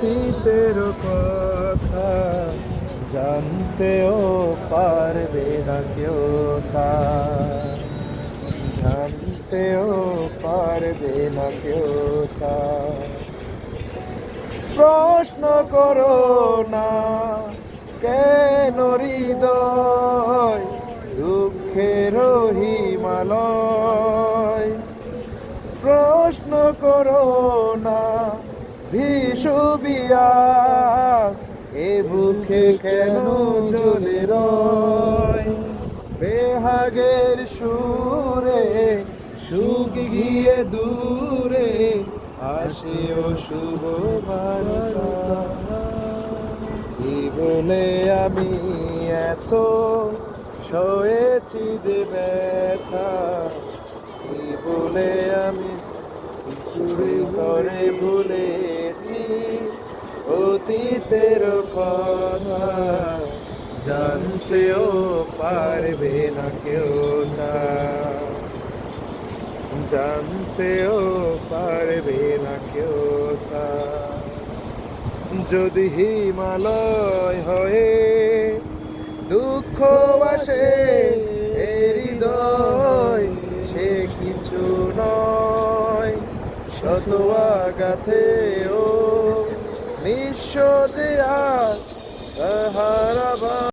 অতীতের কথা জানতেও পারবে না কেউ তা, জানতেও পারবে না কেউ তা। প্রশ্ন করো না কেন হৃদয় দুঃখের হিমালয়, প্রশ্ন করো না বিষুবিয়া এ বুকে কেন জ্বলে রয়। বেহাগের সুরে সুখ গিয়ে দূরে আসে ও শুভ বার্তা। কি বলে আমি এত সয়েছি যে ব্যথা, কি বলে আমি তরে ভুলেছি অতীতের কথা, জানতেও পারবে না কেউ তা, জানতেও পারবে না কেউ তা। যদি হিমালয় হয়ে দুঃখ আসে এ হৃদয়, সে কিছু নয় শত আঘাতেও নিঃস্ব যে আজ তাহার আবার